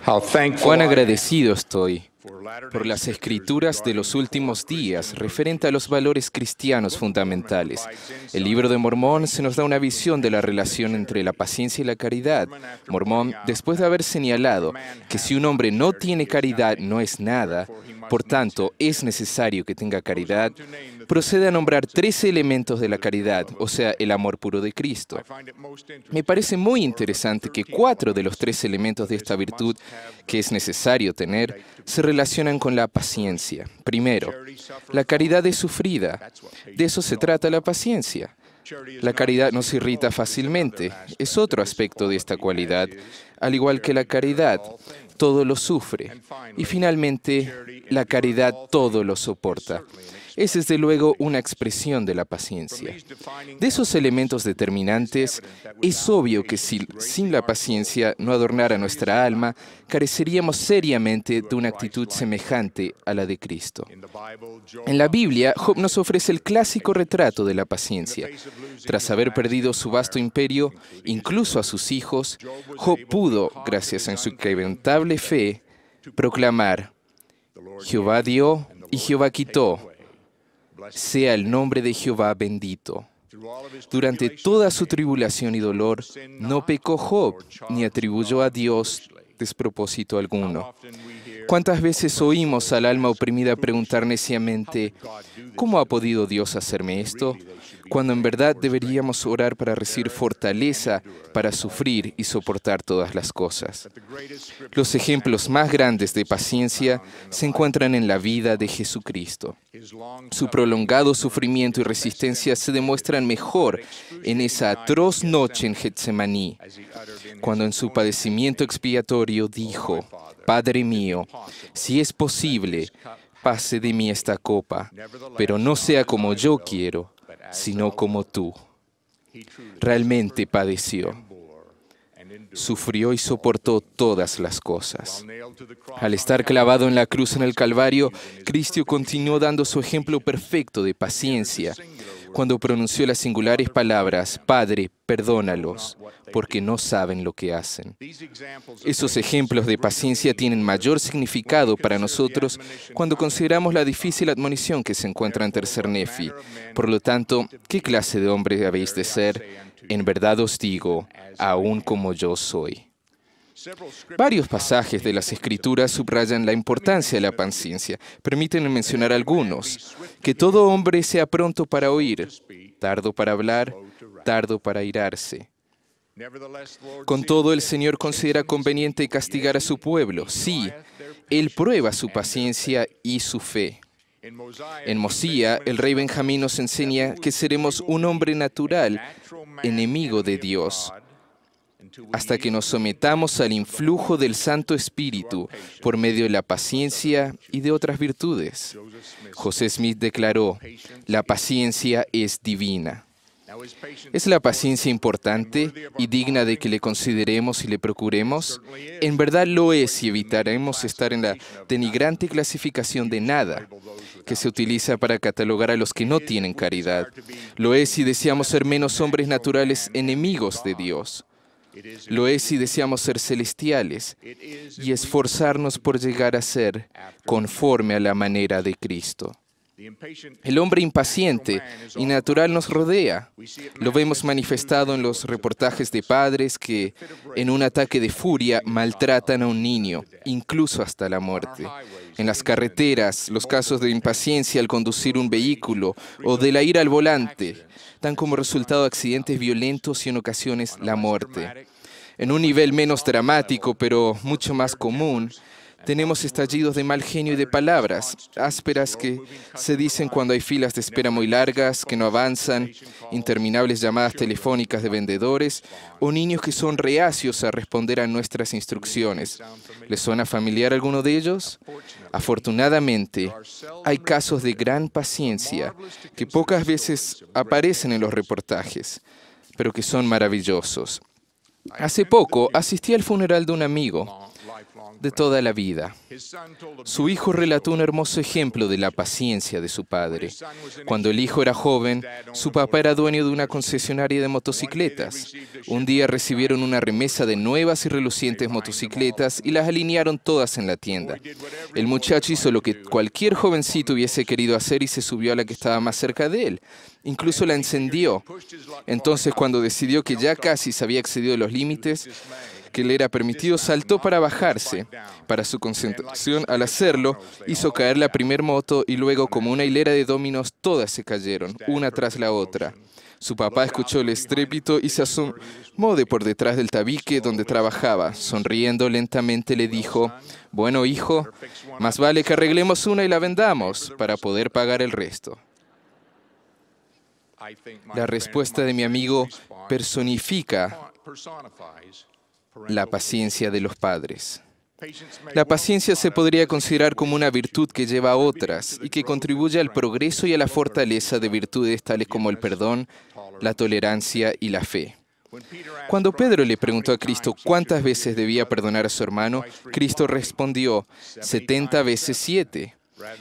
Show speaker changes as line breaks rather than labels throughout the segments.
Cuán agradecido estoy por las escrituras de los últimos días referente a los valores cristianos fundamentales. El Libro de Mormón se nos da una visión de la relación entre la paciencia y la caridad. Mormón, después de haber señalado que si un hombre no tiene caridad no es nada, por tanto es necesario que tenga caridad, procede a nombrar 13 elementos de la caridad, o sea, el amor puro de Cristo. Me parece muy interesante que 4 de los 13 elementos de esta virtud que es necesario tener se relacionan con la paciencia. Primero, la caridad es sufrida. De eso se trata la paciencia. La caridad no se irrita fácilmente. Es otro aspecto de esta cualidad. Al igual que la caridad, todo lo sufre. Y finalmente, la caridad todo lo soporta. Es desde luego una expresión de la paciencia. De esos elementos determinantes, es obvio que si sin la paciencia no adornara nuestra alma, careceríamos seriamente de una actitud semejante a la de Cristo. En la Biblia, Job nos ofrece el clásico retrato de la paciencia. Tras haber perdido su vasto imperio, incluso a sus hijos, Job pudo, gracias a su inquebrantable fe, proclamar: Jehová dio y Jehová quitó. Sea el nombre de Jehová bendito. Durante toda su tribulación y dolor, no pecó Job, ni atribuyó a Dios despropósito alguno. ¿Cuántas veces oímos al alma oprimida preguntar neciamente: ¿cómo ha podido Dios hacerme esto?, cuando en verdad deberíamos orar para recibir fortaleza para sufrir y soportar todas las cosas? Los ejemplos más grandes de paciencia se encuentran en la vida de Jesucristo. Su prolongado sufrimiento y resistencia se demuestran mejor en esa atroz noche en Getsemaní, cuando en su padecimiento expiatorio dijo: Padre mío, si es posible, pase de mí esta copa, pero no sea como yo quiero, sino como tú. Realmente padeció. Sufrió y soportó todas las cosas. Al estar clavado en la cruz en el Calvario, Cristo continuó dando su ejemplo perfecto de paciencia, cuando pronunció las singulares palabras: Padre, perdónalos, porque no saben lo que hacen. Esos ejemplos de paciencia tienen mayor significado para nosotros cuando consideramos la difícil admonición que se encuentra en Tercer Nefi. Por lo tanto, ¿qué clase de hombre habéis de ser? En verdad os digo, aún como yo soy. Varios pasajes de las Escrituras subrayan la importancia de la paciencia. Permítanme mencionar algunos. Que todo hombre sea pronto para oír, tardo para hablar, tardo para airarse. Con todo, el Señor considera conveniente castigar a su pueblo. Sí, Él prueba su paciencia y su fe. En Mosía, el rey Benjamín nos enseña que seremos un hombre natural, enemigo de Dios, hasta que nos sometamos al influjo del Santo Espíritu por medio de la paciencia y de otras virtudes. José Smith declaró: la paciencia es divina. ¿Es la paciencia importante y digna de que le consideremos y le procuremos? En verdad lo es, y evitaremos estar en la denigrante clasificación de nada que se utiliza para catalogar a los que no tienen caridad. Lo es si deseamos ser menos hombres naturales enemigos de Dios. Lo es si deseamos ser celestiales y esforzarnos por llegar a ser conforme a la manera de Cristo. El hombre impaciente y natural nos rodea. Lo vemos manifestado en los reportajes de padres que, en un ataque de furia, maltratan a un niño, incluso hasta la muerte. En las carreteras, los casos de impaciencia al conducir un vehículo o de la ira al volante dan como resultado accidentes violentos y en ocasiones la muerte. En un nivel menos dramático, pero mucho más común, tenemos estallidos de mal genio y de palabras ásperas que se dicen cuando hay filas de espera muy largas, que no avanzan, interminables llamadas telefónicas de vendedores o niños que son reacios a responder a nuestras instrucciones. ¿Les suena familiar alguno de ellos? Afortunadamente, hay casos de gran paciencia que pocas veces aparecen en los reportajes, pero que son maravillosos. Hace poco asistí al funeral de un amigo. de toda la vida. Su hijo relató un hermoso ejemplo de la paciencia de su padre. Cuando el hijo era joven, su papá era dueño de una concesionaria de motocicletas. Un día recibieron una remesa de nuevas y relucientes motocicletas y las alinearon todas en la tienda. El muchacho hizo lo que cualquier jovencito hubiese querido hacer y se subió a la que estaba más cerca de él. Incluso la encendió. Entonces, cuando decidió que ya casi se había excedido los límites que le era permitido, saltó para bajarse. Para su concentración, al hacerlo, hizo caer la primer moto y luego, como una hilera de dominos, todas se cayeron, una tras la otra. Su papá escuchó el estrépito y se asomó de por detrás del tabique donde trabajaba. Sonriendo lentamente le dijo: «Bueno, hijo, más vale que arreglemos una y la vendamos para poder pagar el resto». La respuesta de mi amigo personifica la paciencia de los padres. La paciencia se podría considerar como una virtud que lleva a otras y que contribuye al progreso y a la fortaleza de virtudes tales como el perdón, la tolerancia y la fe. Cuando Pedro le preguntó a Cristo cuántas veces debía perdonar a su hermano, Cristo respondió 70 veces 7,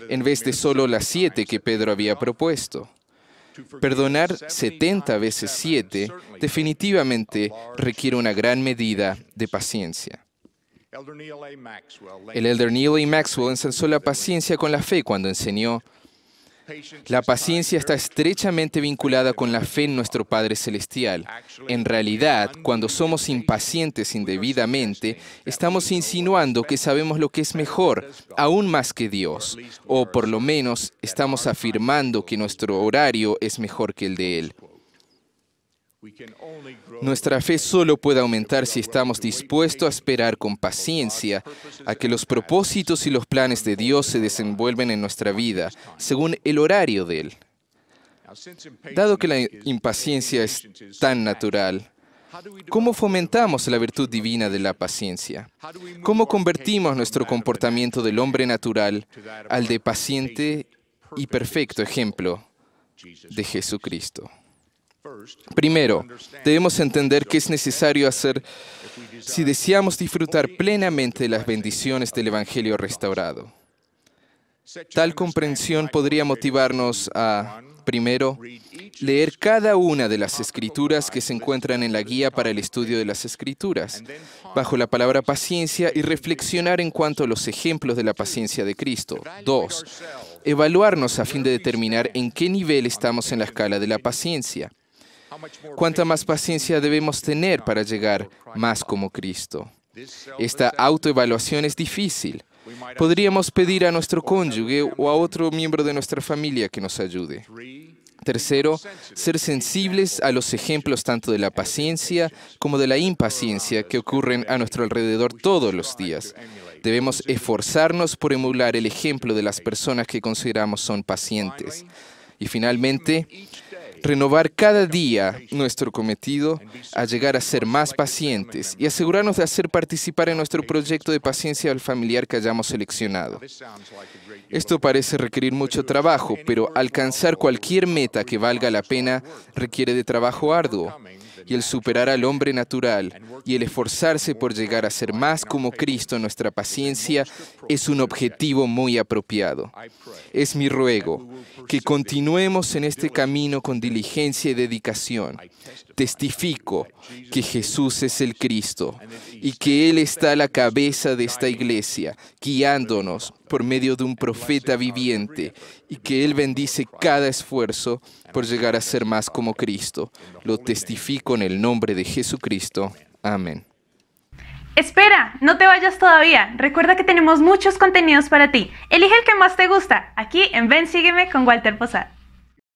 en vez de solo las 7 que Pedro había propuesto. Perdonar 70 veces 7 definitivamente requiere una gran medida de paciencia. El elder Neal A. Maxwell ensalzó la paciencia con la fe cuando enseñó: «La paciencia está estrechamente vinculada con la fe en nuestro Padre Celestial. En realidad, cuando somos impacientes indebidamente, estamos insinuando que sabemos lo que es mejor, aún más que Dios, o por lo menos estamos afirmando que nuestro horario es mejor que el de Él». Nuestra fe solo puede aumentar si estamos dispuestos a esperar con paciencia a que los propósitos y los planes de Dios se desenvuelven en nuestra vida, según el horario de Él. Dado que la impaciencia es tan natural, ¿cómo fomentamos la virtud divina de la paciencia? ¿Cómo convertimos nuestro comportamiento del hombre natural al de paciente y perfecto ejemplo de Jesucristo? Primero, debemos entender qué es necesario hacer si deseamos disfrutar plenamente de las bendiciones del Evangelio restaurado. Tal comprensión podría motivarnos a, primero, leer cada una de las Escrituras que se encuentran en la guía para el estudio de las Escrituras, bajo la palabra paciencia, y reflexionar en cuanto a los ejemplos de la paciencia de Cristo. 2. Evaluarnos a fin de determinar en qué nivel estamos en la escala de la paciencia. ¿Cuánta más paciencia debemos tener para llegar más como Cristo? Esta autoevaluación es difícil. Podríamos pedir a nuestro cónyuge o a otro miembro de nuestra familia que nos ayude. Tercero, ser sensibles a los ejemplos tanto de la paciencia como de la impaciencia que ocurren a nuestro alrededor todos los días. Debemos esforzarnos por emular el ejemplo de las personas que consideramos son pacientes. Y finalmente, renovar cada día nuestro cometido a llegar a ser más pacientes y asegurarnos de hacer participar en nuestro proyecto de paciencia al familiar que hayamos seleccionado. Esto parece requerir mucho trabajo, pero alcanzar cualquier meta que valga la pena requiere de trabajo arduo. Y el superar al hombre natural y el esforzarse por llegar a ser más como Cristo en nuestra paciencia es un objetivo muy apropiado. Es mi ruego que continuemos en este camino con diligencia y dedicación. Testifico que Jesús es el Cristo y que Él está a la cabeza de esta iglesia, guiándonos por medio de un profeta viviente, y que Él bendice cada esfuerzo por llegar a ser más como Cristo. Lo testifico en el nombre de Jesucristo. Amén.
Espera, no te vayas todavía. Recuerda que tenemos muchos contenidos para ti. Elige el que más te gusta, aquí en Ven, Sígueme con Walter Posada.